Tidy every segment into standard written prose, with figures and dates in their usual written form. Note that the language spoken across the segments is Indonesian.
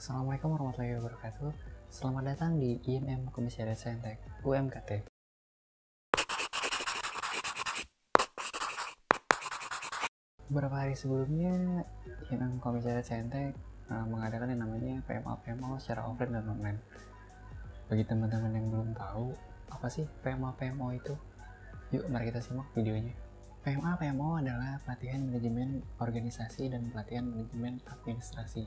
Assalamualaikum warahmatullahi wabarakatuh. Selamat datang di IMM Komisariat Saintek UMKT. Beberapa hari sebelumnya, IMM Komisariat Saintek mengadakan yang namanya PMA-PMO secara offline dan online. Bagi teman-teman yang belum tahu, apa sih PMA-PMO itu? Yuk, mari kita simak videonya. PMA-PMO adalah pelatihan manajemen organisasi dan pelatihan manajemen administrasi.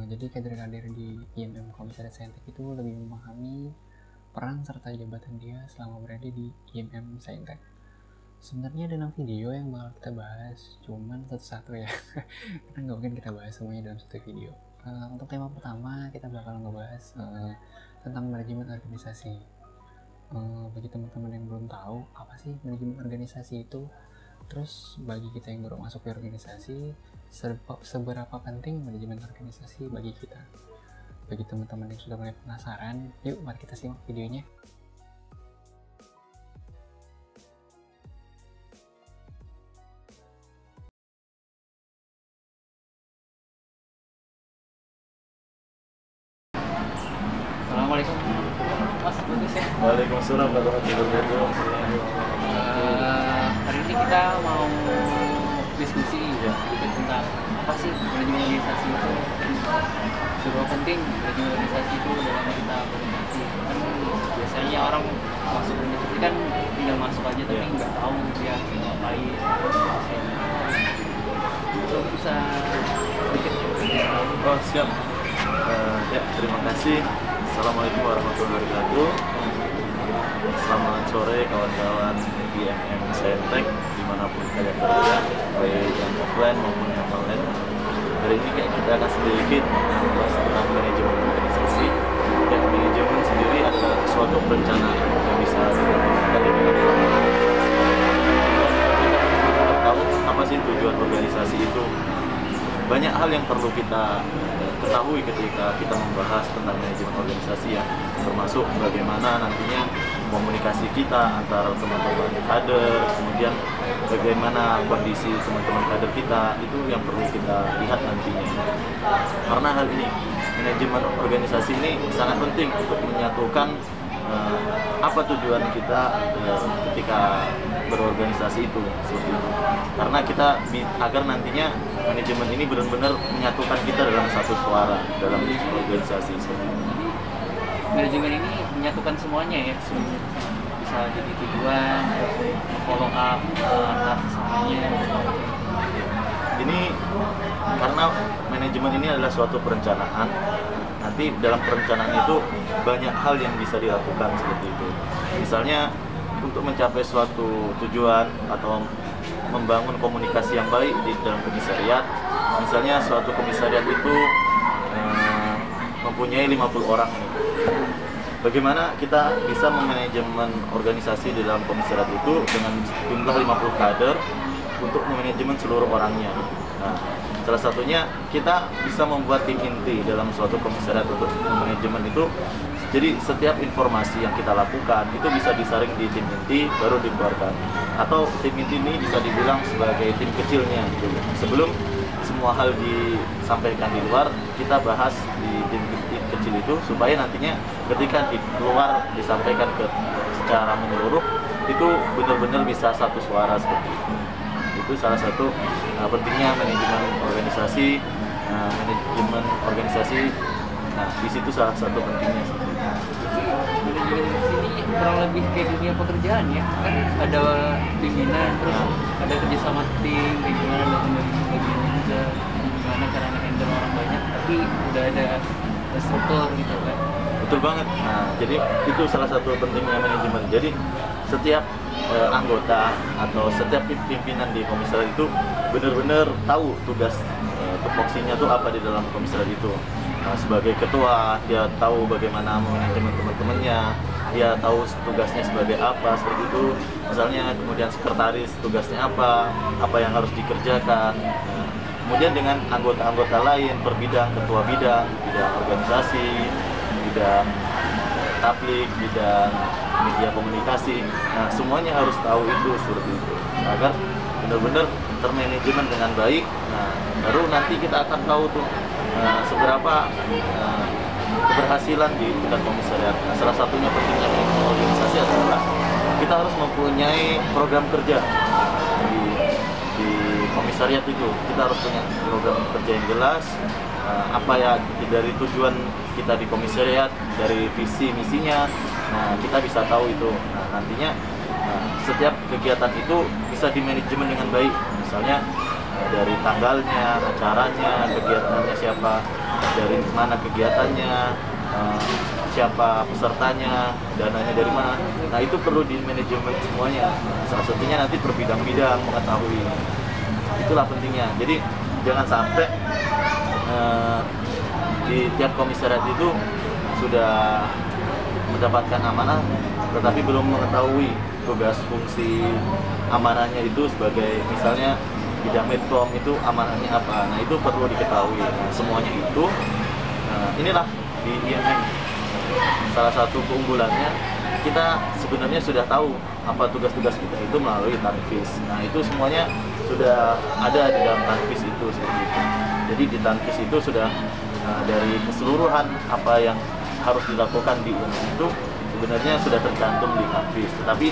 Jadi kader-kader di IMM Komisariat Saintek itu lebih memahami peran serta jabatan dia selama berada di IMM Saintek. Sebenarnya dalam video yang bakal kita bahas cuman satu-satu ya, karena nggak mungkin kita bahas semuanya dalam satu video. Untuk tema pertama kita bakal ngebahas tentang manajemen organisasi. Bagi teman-teman yang belum tahu apa sih manajemen organisasi itu, terus bagi kita yang baru masuk ke organisasi, seberapa penting manajemen organisasi bagi kita. Bagi teman-teman yang sudah mulai penasaran, yuk mari kita simak videonya. Assalamualaikum Mas, bagus ya. Waalaikumsalam warahmatullahi wabarakatuh. Hari ini kita mau diskusi sedikit tentang apa sih manajemen organisasi itu, seberapa penting manajemen organisasi itu dalam kita berorganisasi. Kan biasanya orang masuk organisasi kan tinggal masuk aja tapi nggak tahu dia ngapain. Itu bisa sedikit tahu. Oh siap. Ya terima kasih. Assalamualaikum warahmatullahi wabarakatuh. Selamat sore kawan-kawan IMM Saintek dimanapun kalian berada, baik yang offline maupun yang online. Hari ini kita akan sedikit membahas tentang manajemen organisasi. Dan manajemen sendiri adalah suatu perencanaan yang bisa dilakukan di dalam suatu organisasi. Kita tahu apa sih tujuan organisasi itu. Banyak hal yang perlu kita ketahui ketika kita membahas tentang manajemen organisasi ya, termasuk bagaimana nantinya komunikasi kita antara teman-teman kader, kemudian bagaimana kondisi teman-teman kader kita, itu yang perlu kita lihat nantinya. Karena hal ini, manajemen organisasi ini sangat penting untuk menyatukan apa tujuan kita ketika berorganisasi itu, seperti itu. Karena kita agar nantinya manajemen ini benar-benar menyatukan kita dalam satu suara dalam organisasi seperti itu. Manajemen ini menyatukan semuanya ya, bisa jadi tujuan, follow up antar sesamanya. Ini karena manajemen ini adalah suatu perencanaan. Nanti dalam perencanaan itu banyak hal yang bisa dilakukan seperti itu. Misalnya untuk mencapai suatu tujuan atau membangun komunikasi yang baik di dalam komisariat. Misalnya suatu komisariat itu mempunyai 50 orang nih. Bagaimana kita bisa memanajemen organisasi di dalam komisariat itu dengan jumlah 50 kader untuk memanajemen seluruh orangnya. Nah, salah satunya kita bisa membuat tim inti dalam suatu komisariat untuk manajemen itu. Jadi setiap informasi yang kita lakukan itu bisa disaring di tim inti baru dikeluarkan. Atau tim inti ini bisa dibilang sebagai tim kecilnya gitu. Sebelum semua hal disampaikan di luar, kita bahas di tim kecil itu supaya nantinya ketika di luar disampaikan secara menyeluruh itu benar-benar bisa satu suara seperti itu. Itu salah satu pentingnya manajemen organisasi. Nah, di situ salah satu pentingnya. Manajemen ini kurang lebih kayak dunia pekerjaan ya, kan ada pimpinan, terus ada kerjasama tim, gimana ada pembagian juga, gimana cara handle orang banyak, tapi udah ada struktur gitu kan. Betul banget. Nah, jadi itu salah satu pentingnya manajemen. Jadi setiap anggota atau setiap pimpinan di komisariat itu benar-benar tahu tugas tupoksinya itu apa di dalam komisariat itu. Nah, sebagai ketua, dia tahu bagaimana manajemen teman-temannya, dia tahu tugasnya sebagai apa, seperti itu. Misalnya kemudian sekretaris tugasnya apa yang harus dikerjakan. Nah, kemudian dengan anggota-anggota lain per bidang, ketua bidang organisasi, bidang tablik, bidang media komunikasi. Nah, semuanya harus tahu itu seperti itu. Agar benar-benar termanajemen dengan baik. Nah, baru nanti kita akan tahu tuh seberapa beberapa keberhasilan di tingkat komisariat. Nah, salah satunya pentingnya manajemen organisasi adalah kita harus mempunyai program kerja di komisariat itu. Kita harus punya program kerja yang jelas, apa ya dari tujuan kita di komisariat, dari visi misinya. Nah, kita bisa tahu itu. Nah, nantinya setiap kegiatan itu bisa dimanajemen dengan baik. Misalnya dari tanggalnya, acaranya, kegiatannya siapa, dari mana kegiatannya, siapa pesertanya, dananya dari mana. Nah, itu perlu di manajemen semuanya. Salah satunya nanti per bidang-bidang mengetahui. Itulah pentingnya. Jadi jangan sampai di tiap komisariat itu sudah mendapatkan amanah tetapi belum mengetahui tugas fungsi amanahnya itu sebagai misalnya bidang medcom itu amanahnya apa. Nah, itu perlu diketahui. Nah, semuanya itu inilah di IMM salah satu keunggulannya, kita sebenarnya sudah tahu apa tugas-tugas kita itu melalui tanfis. Nah, itu semuanya sudah ada di dalam tanfis itu seperti itu. Jadi di tanfis itu sudah dari keseluruhan apa yang harus dilakukan di IMM itu sebenarnya sudah tercantum di tanfis. Tetapi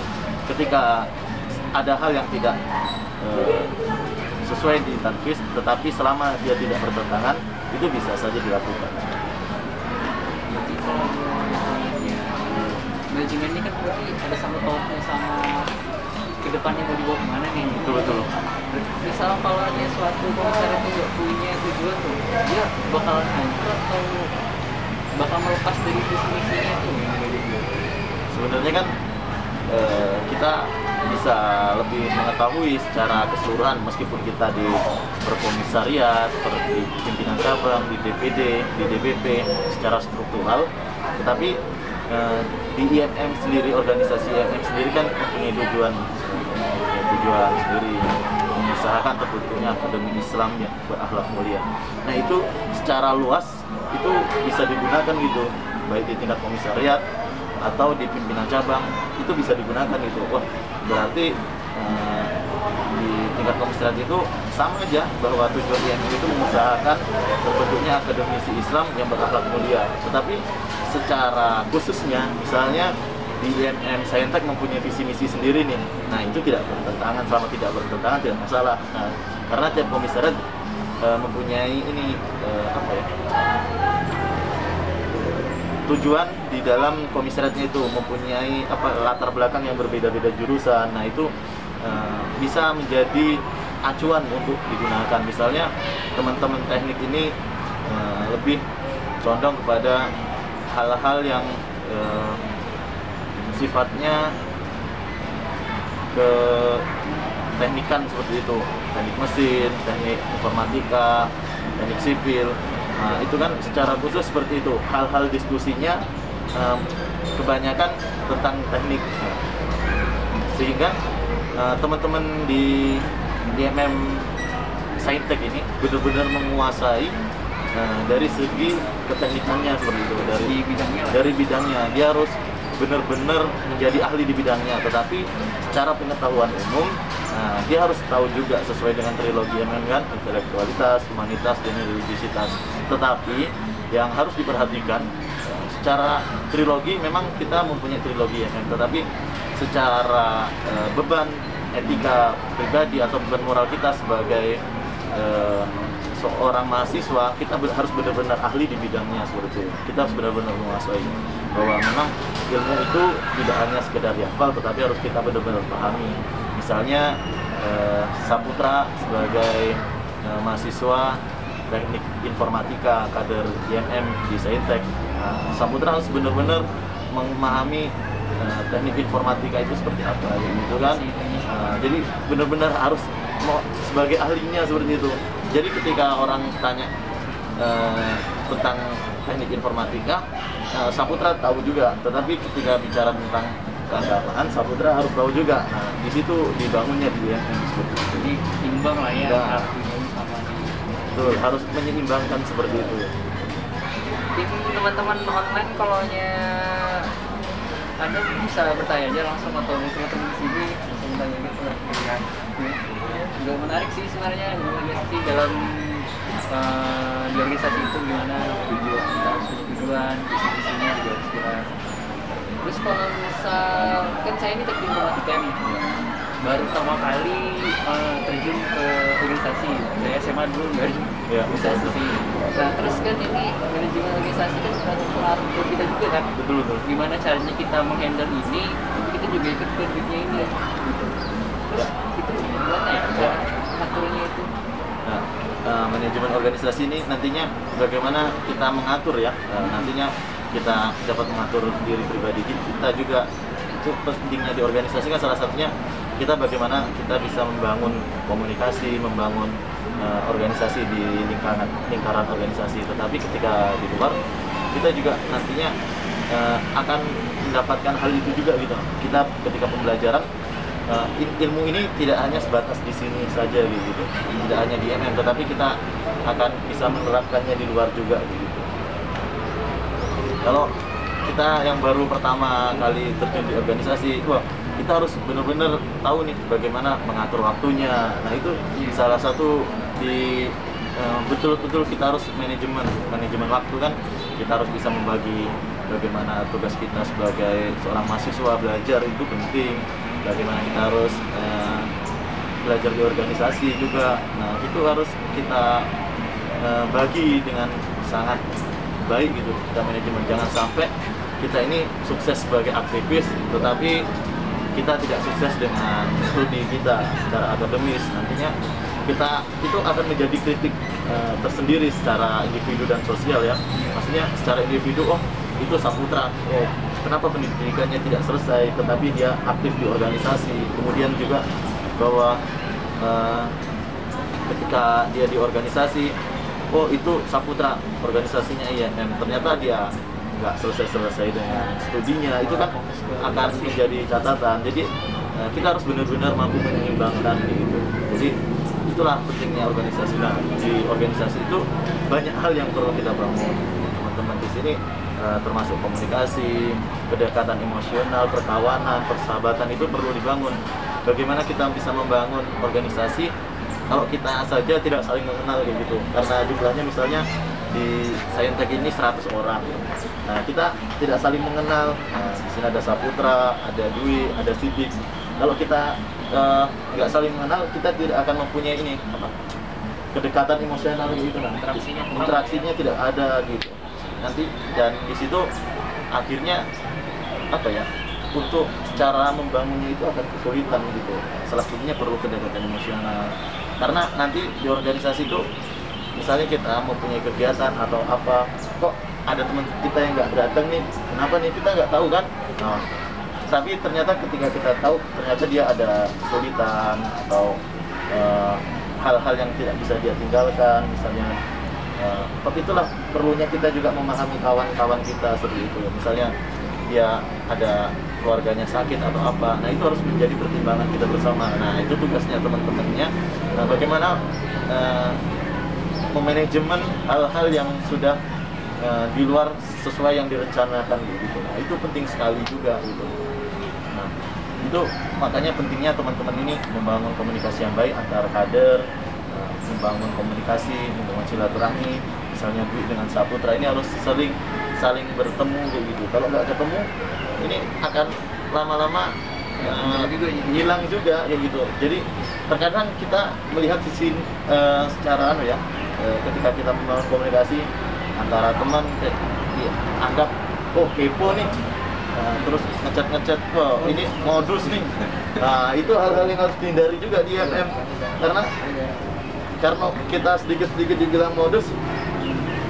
ketika ada hal yang tidak sesuai di tanfis, tetapi selama dia tidak bertentangan, itu bisa saja dilakukan. Manajemen ini kan berarti ada sangkut pautnya sama kedepannya mau dibawa kemana nih? Betul. Misal kalau ada suatu komisariat itu nggak punya tujuan tuh, dia bakalan hancur atau bakal melepas dari visi misinya tuh? Sebenarnya kan kita bisa lebih mengetahui secara keseluruhan meskipun kita di berkomisariat, di pimpinan cabang, di DPD, di DBP secara struktural, tetapi di IMM sendiri, organisasi IMM sendiri kan mempunyai tujuan sendiri, mengusahakan terbentuknya akademi Islam yang berakhlak mulia. Nah, itu secara luas itu bisa digunakan gitu, baik di tingkat komisariat atau di pimpinan cabang, itu bisa digunakan gitu. Wah, berarti di tingkat komisariat itu sama aja bahwa tujuan IMM itu mengusahakan terbentuknya akademisi Islam yang berakhlak mulia. Tetapi secara khususnya, misalnya di IMM Saintek mempunyai visi misi sendiri nih. Nah, itu tidak bertentangan, selama tidak bertentangan tidak masalah. Nah, karena tiap komisariat mempunyai ini tujuan di dalam komisariatnya itu, mempunyai latar belakang yang berbeda-beda jurusan. Nah, itu bisa menjadi acuan untuk digunakan. Misalnya teman-teman teknik ini lebih condong kepada hal-hal yang sifatnya ke teknikan seperti itu, teknik mesin, teknik informatika, teknik sipil. Nah, itu kan secara khusus seperti itu. Hal-hal diskusinya kebanyakan tentang teknik. Sehingga teman-teman di IMM Saintek ini benar-benar menguasai dari segi keteknikannya seperti itu, dari bidangnya dia harus benar-benar menjadi ahli di bidangnya. Tetapi secara pengetahuan umum, dia harus tahu juga sesuai dengan trilogi IMM kan, intelektualitas, humanitas, dan religiositas. Tetapi yang harus diperhatikan, secara trilogi memang kita mempunyai trilogi IMM, tetapi secara beban etika pribadi atau beban moral kita sebagai seorang mahasiswa, kita harus benar-benar ahli di bidangnya seperti itu. Kita harus benar-benar menguasai bahwa memang ilmu itu tidak hanya sekedar dihafal, tetapi harus kita benar-benar pahami. Misalnya Saputra sebagai mahasiswa teknik informatika kader IMM di Saintek, Saputra harus benar-benar memahami teknik informatika itu seperti apa gitu kan. Jadi benar-benar harus sebagai ahlinya seperti itu. Jadi ketika orang tanya tentang teknik informatika, Saputra tahu juga. Tetapi ketika bicara tentang keagamaan, Saputra harus tahu juga. Nah, di situ dibangunnya di IMM seperti itu. Jadi imbang lah ya. Nah, betul, harus menyeimbangkan seperti itu. Tim teman-teman online kalau Anda bisa bertanya aja langsung atau teman-teman di sini langsung tanya gitu lah. Juga menarik sih sebenarnya organisasi dalam di organisasi itu gimana. kan saya ini teknik informatika nih, baru pertama kali terjun ke organisasi. Saya SMA dulu dari organisasi. Nah terus kan ini manajemen organisasi kan suatu pengaruh ke kita juga kan. Betul. Gimana caranya kita menghandle ini, kita juga ikut ke dunia ini gitu. Terus itu gimana ya cara aturnya itu? Nah, manajemen organisasi ini nantinya bagaimana kita mengatur ya. Nantinya kita dapat mengatur diri pribadi kita juga. Itu pentingnya di organisasi kan salah satunya kita bagaimana kita bisa membangun komunikasi, membangun organisasi di lingkaran organisasi. Tetapi ketika di luar kita juga nantinya akan mendapatkan hal itu juga gitu. Kita ketika pembelajaran ilmu ini tidak hanya sebatas di sini saja gitu, tidak hanya di MM, tetapi kita akan bisa menerapkannya di luar juga gitu. Kalau kita yang baru pertama kali terjun di organisasi, wah kita harus benar-benar tahu nih bagaimana mengatur waktunya. Nah itu salah satu di betul-betul kita harus manajemen waktu kan. Kita harus bisa membagi bagaimana tugas kita sebagai seorang mahasiswa belajar itu penting. Bagaimana kita harus belajar di organisasi juga. Nah itu harus kita bagi dengan sangat baik gitu. Kita manajemen, jangan sampai kita ini sukses sebagai aktivis tetapi kita tidak sukses dengan studi kita secara akademis. Nantinya kita itu akan menjadi kritik tersendiri secara individu dan sosial ya. Maksudnya secara individu, oh itu Saputra, oh kenapa pendidikannya tidak selesai tetapi dia aktif di organisasi. Kemudian juga bahwa ketika dia di organisasi, oh itu Saputra organisasinya IMM, ternyata dia nggak selesai dengan studinya. Itu kan akan menjadi catatan. Jadi kita harus benar-benar mampu menyeimbangkan gitu. Jadi itulah pentingnya organisasi. Nah di organisasi itu banyak hal yang perlu kita bangun. Teman-teman di sini termasuk komunikasi, kedekatan emosional, perkawanan, persahabatan itu perlu dibangun. Bagaimana kita bisa membangun organisasi kalau kita saja tidak saling mengenal kayak gitu. Karena jumlahnya misalnya di Saintek ini 100 orang. Nah, kita tidak saling mengenal. Nah, di sini ada Saputra, ada Dwi, ada Sidik. Kalau kita nggak saling mengenal, kita tidak akan mempunyai ini kedekatan emosional gitu. Nah, interaksinya tidak ada gitu. Nanti dan di situ akhirnya apa ya? Untuk cara membangunnya itu akan kesulitan gitu. Salah satunya perlu kedekatan emosional. Karena nanti di organisasi itu misalnya kita mempunyai kegiatan atau apa, kok ada teman kita yang nggak datang nih, kenapa nih, kita nggak tahu kan. Nah, tapi ternyata ketika kita tahu ternyata dia ada kesulitan atau hal-hal yang tidak bisa dia tinggalkan misalnya. Seperti itulah perlunya kita juga memahami kawan-kawan kita seperti itu. Misalnya dia ada keluarganya sakit atau apa, nah itu harus menjadi pertimbangan kita bersama. Nah itu tugasnya teman-temannya. Nah, bagaimana memanajemen hal-hal yang sudah di luar sesuai yang direncanakan gitu. Nah itu penting sekali juga gitu. Nah itu makanya pentingnya teman-teman ini membangun komunikasi yang baik antar kader, membangun komunikasi, membangun silaturahmi. Misalnya Dwi dengan Saputra ini harus saling bertemu kayak gitu. Kalau nggak ketemu, ini akan lama-lama hilang juga ya gitu. Jadi terkadang kita melihat sisi secara ketika kita membangun komunikasi antara teman dianggap oh kepo nih, terus ngechat wah ini modus nih. Nah itu hal-hal yang harus dihindari juga di MM, karena kita sedikit dibilang modus,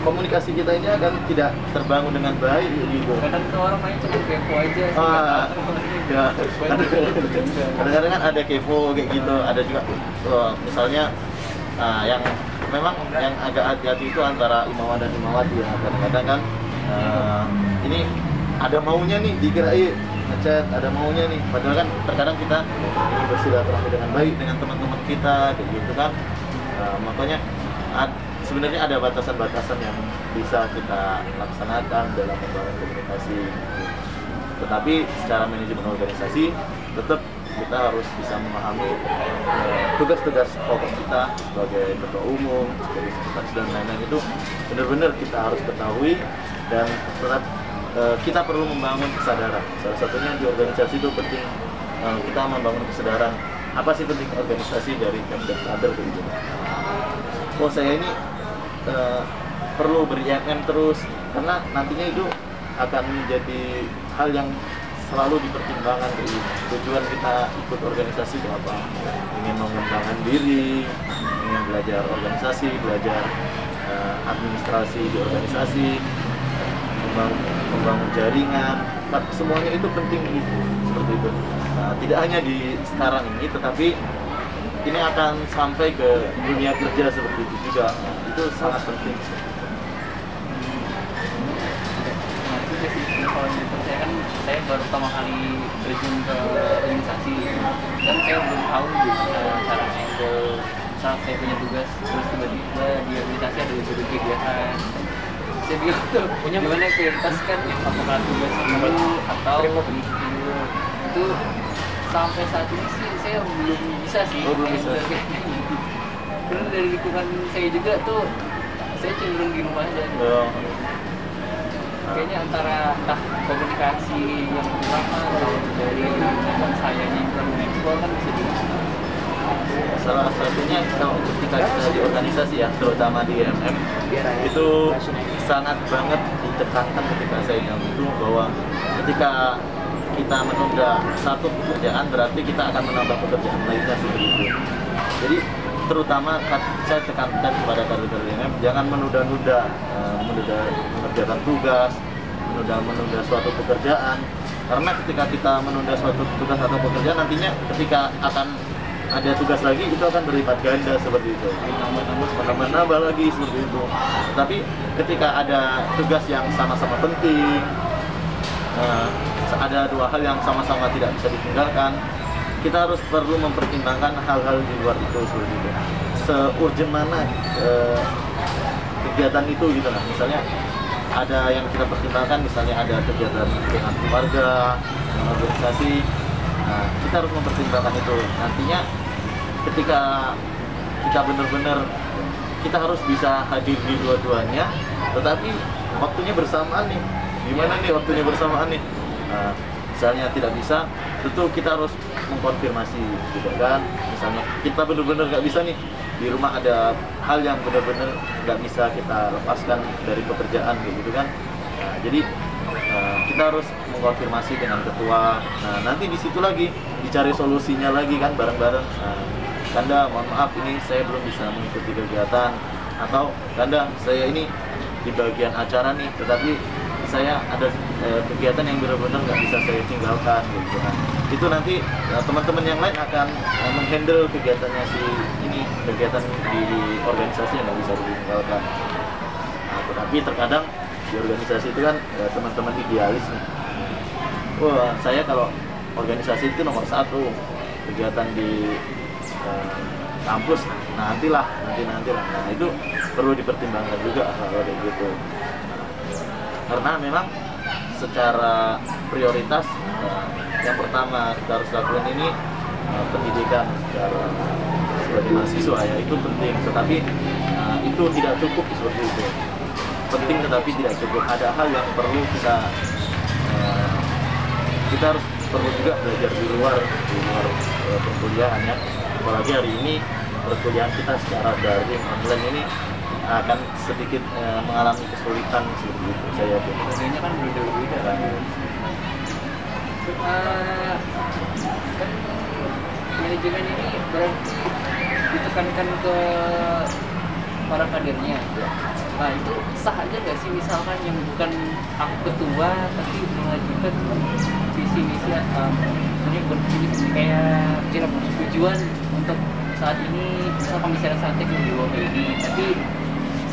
komunikasi kita ini akan tidak terbangun dengan baik gitu. Kadang tuh orang main cuma kepo aja. Ya, kadang-kadang kan ada kepo kayak gitu, ada juga misalnya yang memang yang agak hati-hati itu antara Imawan dan Imawati ya. Kadang-kadang kan ini ada maunya nih dikirain ngechat, ada maunya nih, padahal kan terkadang kita ingin bersilaturahmi dengan baik dengan teman-teman kita kayak gitu kan. Makanya sebenarnya ada batasan-batasan yang bisa kita laksanakan dalam membangun komunikasi. Tetapi secara manajemen organisasi tetap kita harus bisa memahami tugas-tugas pokok kita sebagai ketua umum, sebagai sekretaris dan lain-lain itu benar-benar kita harus ketahui dan tetap kita perlu membangun kesadaran. Salah satunya di organisasi itu penting kita membangun kesadaran. Apa sih penting organisasi dari Pemda Kader begitu? Oh saya ini perlu ber-IMM terus karena nantinya itu akan menjadi hal yang selalu dipertimbangkan. Jadi tujuan kita ikut organisasi itu apa? Ingin mengembangkan diri, ingin belajar organisasi, belajar administrasi di organisasi, membangun jaringan, semuanya itu penting gitu, seperti itu. Nah, tidak hanya di sekarang ini, tetapi ini akan sampai ke dunia kerja seperti itu juga. Nah, itu sangat penting. Kalau menurut saya kan saya baru pertama kali terjun ke organisasi dan saya belum tahu cara handle saat saya punya tugas, terus tiba-tiba di organisasi ada judul kegiatan. Saya bingung tuh gimana prioritaskan apakah tugas dulu atau review. Itu sampai saat ini sih saya belum bisa sih. Belum bisa. Karena dari lingkungan saya juga tuh saya cenderung di rumah aja gitu. Kayaknya antara entah komunikasi yang pertama atau dari lingkungan saya yang kurang mengeksplor kan bisa juga. Salah satunya kalau ketika kita di organisasi ya, terutama di MM itu sangat banget ditekankan ketika saya itu bahwa ketika kita menunda satu pekerjaan berarti kita akan menambah pekerjaan lainnya seperti itu. Jadi terutama saya tekankan kepada kader-kader MM jangan menunda-nunda mengerjakan tugas, menunda suatu pekerjaan, karena ketika kita menunda suatu tugas atau pekerjaan nantinya ketika akan ada tugas lagi itu akan berlipat ganda seperti itu, menambah lagi seperti itu. Tapi ketika ada tugas yang sama-sama penting, ada dua hal yang sama-sama tidak bisa ditinggalkan, kita harus perlu mempertimbangkan hal-hal di luar itu seperti itu. Se-urgent mana kegiatan itu gitu lah. Misalnya ada yang kita pertimbangkan, misalnya ada kegiatan dengan keluarga, dengan organisasi. Nah, kita harus mempertimbangkan itu. Nantinya ketika kita benar-benar kita harus bisa hadir di dua-duanya, tetapi waktunya bersamaan nih. Gimana nih waktunya bersamaan nih? Nah, misalnya tidak bisa, tentu kita harus mengkonfirmasi gitu kan. Misalnya kita benar-benar nggak bisa nih, di rumah ada hal yang benar-benar nggak bisa kita lepaskan dari pekerjaan gitu kan. Nah, jadi kita harus mengkonfirmasi dengan ketua. Nah, nanti di situ lagi dicari solusinya lagi kan bareng-bareng. Nah, Kanda, mohon maaf ini saya belum bisa mengikuti kegiatan, atau Kanda, saya ini di bagian acara nih, tetapi saya ada kegiatan yang benar-benar nggak bisa saya tinggalkan gitu kan. Itu nanti teman-teman yang lain akan menghandle kegiatannya si ini, kegiatan di organisasi yang nggak bisa ditinggalkan. Nah, tetapi terkadang di organisasi itu kan teman-teman idealis nih. Wah, saya kalau organisasi itu nomor satu, kegiatan di kampus nantilah. Nah, itu perlu dipertimbangkan juga hal-hal kayak gitu. Karena memang secara prioritas yang pertama kita harus lakukan ini pendidikan sebagai mahasiswa ya, itu penting, tetapi itu tidak cukup seperti itu. Penting tetapi tidak cukup. Ada hal yang perlu kita harus perlu juga belajar di luar perkuliahan ya. Apalagi hari ini perkuliahan kita secara daring online ini akan sedikit mengalami kesulitan seperti itu, saya yakin. Ini kan berbeda kan. Kan manajemen ini berarti ditekankan ke para kadernya. Nah, itu sah aja nggak sih misalkan yang bukan aku ketua tapi mengajukan visi misi ini kayak kira tujuan untuk saat ini misal komisaris Santek yang dibawa kayak ini, tapi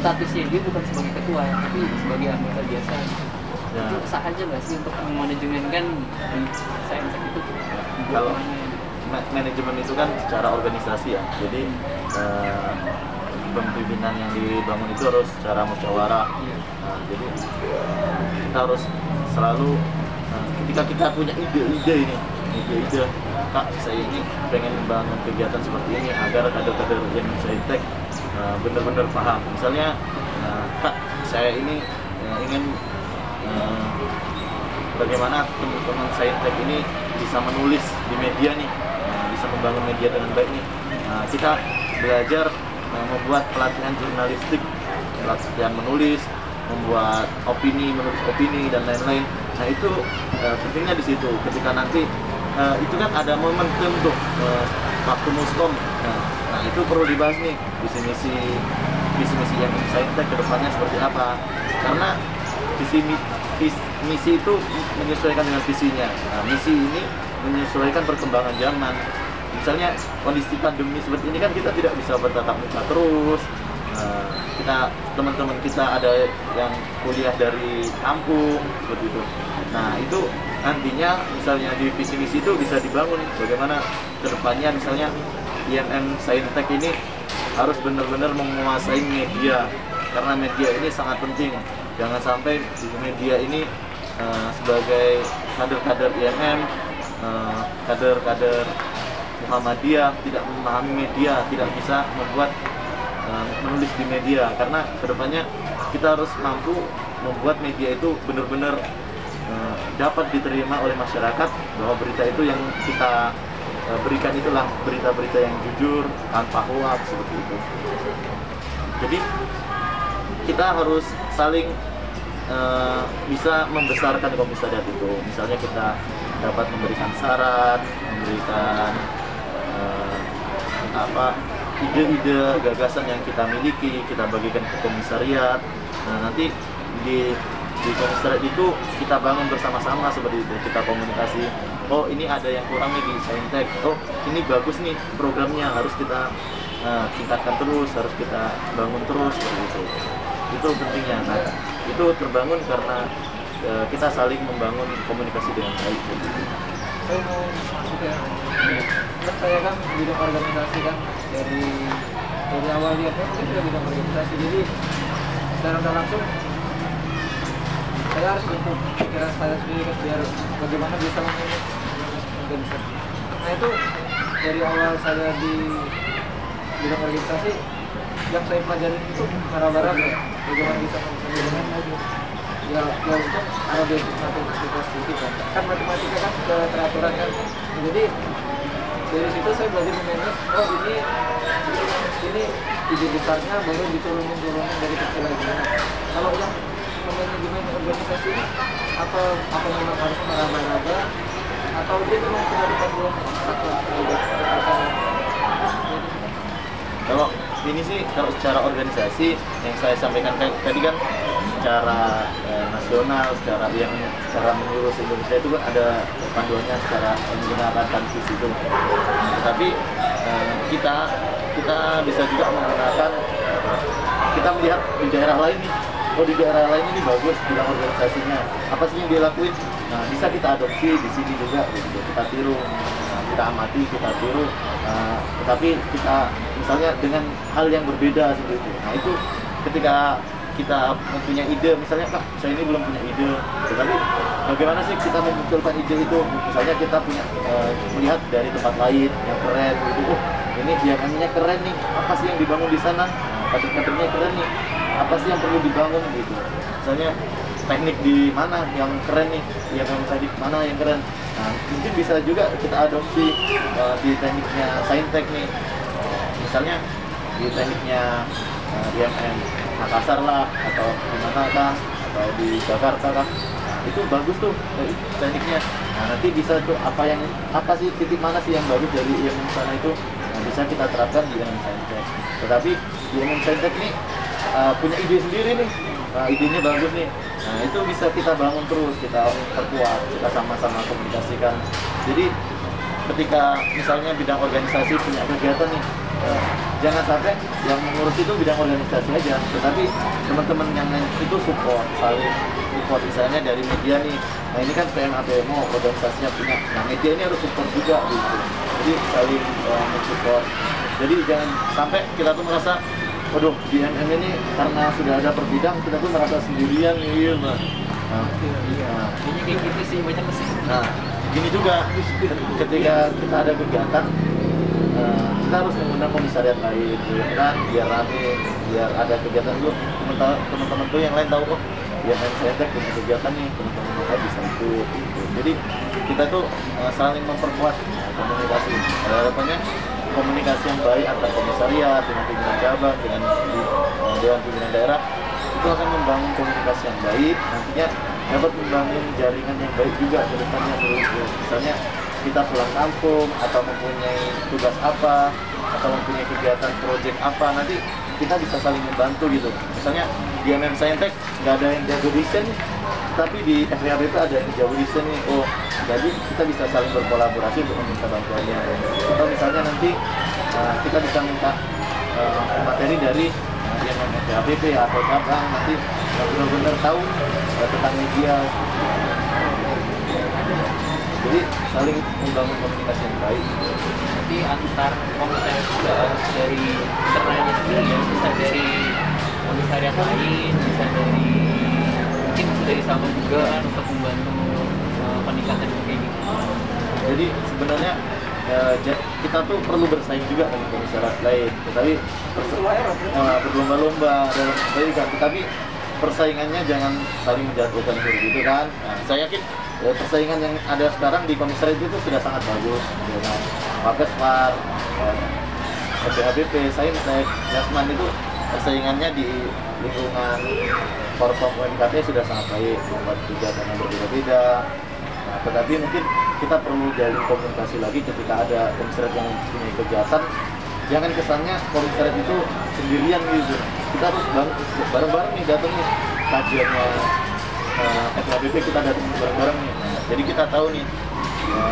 statusnya dia bukan sebagai ketua tapi sebagai anggota biasa. Ya. Itu sah aja nggak sih untuk memanajemenkan Santek itu? Kalau manajemen itu kan secara organisasi ya, jadi pemimpinan yang dibangun itu harus secara musyawarah. Nah, jadi kita harus selalu ketika kita punya ide Kak, saya ini pengen membangun kegiatan seperti ini agar kader-kader yang Saintek benar-benar paham. Misalnya Kak, saya ini ingin bagaimana teman-teman saintek ini bisa menulis di media nih, bisa membangun media dengan baik nih. Kita belajar membuat pelatihan jurnalistik, pelatihan menulis, membuat opini, menulis opini dan lain-lain. Nah itu pentingnya di situ. Ketika nanti itu kan ada momentum tuh waktu muskom. Nah itu perlu dibahas nih visi misi yang saintek kedepannya seperti apa. Karena misi itu menyesuaikan dengan visinya. Nah, misi ini menyesuaikan perkembangan zaman. Misalnya kondisi pandemi seperti ini kan kita tidak bisa bertatap muka terus. Kita teman-teman kita ada yang kuliah dari kampung seperti itu. Nah itu nantinya misalnya di visi misi itu bisa dibangun bagaimana kedepannya misalnya IMM Saintek ini harus benar-benar menguasai media, karena media ini sangat penting. Jangan sampai di media ini sebagai kader-kader IMM, kader-kader Muhammadiyah tidak memahami media, tidak bisa membuat menulis di media, karena kedepannya kita harus mampu membuat media itu benar-benar dapat diterima oleh masyarakat, bahwa berita itu yang kita berikan itulah berita-berita yang jujur tanpa hoax seperti itu. Jadi kita harus saling bisa membesarkan komisariat itu. Misalnya kita dapat memberikan saran, memberikan ide-ide, gagasan yang kita miliki, kita bagikan ke komisariat. Nah, nanti di komisariat itu kita bangun bersama-sama seperti itu. Kita komunikasi, oh ini ada yang kurang nih di Saintek, oh ini bagus nih programnya, harus kita tingkatkan terus, harus kita bangun terus seperti itu. Itu pentingnya. Nah, itu terbangun karena kita saling membangun komunikasi dengan baik. Saya mau masuk ya. Kan saya kan bidang organisasi kan dari awal dia kan sudah bidang organisasi, jadi secara tidak langsung saya harus bentuk pikiran saya sendiri kan biar bagaimana bisa memanage organisasi. Nah itu dari awal saya di bidang organisasi yang saya pelajari itu meraba-raba ya, bagaimana bisa manajemen lagi. Ya untuk ada basic matematika sedikit kan matematika kan keteraturan kan, jadi dari situ saya belajar memanage. Oh ini ide besarnya baru diturunin dari kecil lagi. Nah, kalau yang manajemen organisasi ini apa memang harus meraba-raba atau dia memang sudah dipanduan Kalau ini sih kalau secara organisasi yang saya sampaikan tadi kan secara nasional, secara menurut Indonesia itu kan ada panduannya secara menggunakan visi itu. Tetapi kita bisa juga menggunakan, kita melihat di daerah lain nih, oh di daerah lain ini bagus bidang organisasinya, apa sih yang dia lakuin? Nah bisa kita adopsi di sini juga, gitu. Kita tiru, kita amati, kita tiru, tetapi kita misalnya dengan hal yang berbeda seperti itu. Nah itu ketika kita mempunyai ide, misalnya Kak, saya ini belum punya ide, tetapi bagaimana sih kita memunculkan ide itu? Misalnya kita punya melihat dari tempat lain yang keren gitu, ini biasanya keren nih, apa sih yang dibangun di sana? Kader-kadernya keren nih, apa sih yang perlu dibangun gitu? Misalnya teknik di mana yang keren nih, yang teknik mana yang keren? Nah, mungkin bisa juga kita adopsi di tekniknya Saintek nih, misalnya di tekniknya IMM Makassar lah, atau di mana kah, atau di Jakarta kah. Nah, itu bagus tuh tekniknya. Nah, nanti bisa tuh apa sih titik mana sih yang bagus dari IMM sana itu, nah, bisa kita terapkan di IMM Saintek. Tetapi di IMM Saintek nih punya ide sendiri nih, nah, idenya bagus nih. Nah itu bisa kita bangun terus, kita perkuat, kita sama-sama komunikasikan. Jadi ketika misalnya bidang organisasi punya kegiatan nih, jangan sampai yang mengurus itu bidang organisasi aja, tetapi teman-teman yang lain itu support, saling support. Misalnya dari media nih, nah ini kan PMA PMO organisasinya punya, nah media ini harus support juga gitu. Jadi saling mensupport. Jadi jangan sampai kita tuh merasa, waduh di MM ini karena sudah ada per bidang, kita tuh merasa sendirian gitu. Nah, ini kayak gitu sih banyak sih. Nah, gini juga ketika kita ada kegiatan, kita harus mengundang komisariat lain, ya kan, biar rame, biar ada kegiatan dulu, teman-teman tuh yang lain tahu, oh ya saya punya kegiatan nih, teman-teman saya bisa ikut gitu. Jadi kita tuh saling memperkuat komunikasi. Harapannya komunikasi yang baik antar komisariat dengan pimpinan cabang dengan dewan pimpinan daerah itu akan membangun komunikasi yang baik, nantinya dapat membangun jaringan yang baik juga ke depannya. Misalnya kita pulang kampung atau mempunyai tugas apa atau mempunyai kegiatan proyek apa, nanti kita bisa saling membantu gitu. Misalnya di MM Saintek nggak ada yang jago desain, tapi di FEAB itu ada yang jago desain nih. Oh, jadi kita bisa saling berkolaborasi untuk meminta bantuannya. Atau misalnya nanti kita bisa minta materi dari yang FEAB atau cabang nanti yang benar-benar tahu tentang media. Jadi saling membangun komunikasi yang baik. Jadi antar komisariat juga harus dari internalnya sendiri ya, bisa dari komisariat lain, bisa dari mungkin dari sama juga kan untuk membantu peningkatan kayak gitu. Jadi sebenarnya kita tuh perlu bersaing juga dengan komisariat lain, tetapi berlomba-lomba dalam kebaikan, tetapi persaingannya jangan saling menjatuhkan gitu kan. Nah, saya yakin persaingan yang ada sekarang di komisariat itu sudah sangat bagus dengan Wapetpar, FBHBP, Saintek, Yasman itu persaingannya di lingkungan Forkom UMKT sudah sangat baik, membuat kegiatan yang berbeda-beda. Nah, tetapi mungkin kita perlu jalin komunikasi lagi ketika ada komisariat yang punya kegiatan. Jangan kesannya komisariat itu sendirian gitu. Kita harus bareng-bareng nih datang nih kajiannya FHBP, kita datang bareng-bareng nih. Jadi kita tahu nih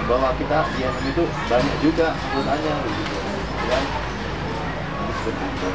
bahwa kita di MM itu banyak juga anggotanya gitu. Ya. Seperti itu.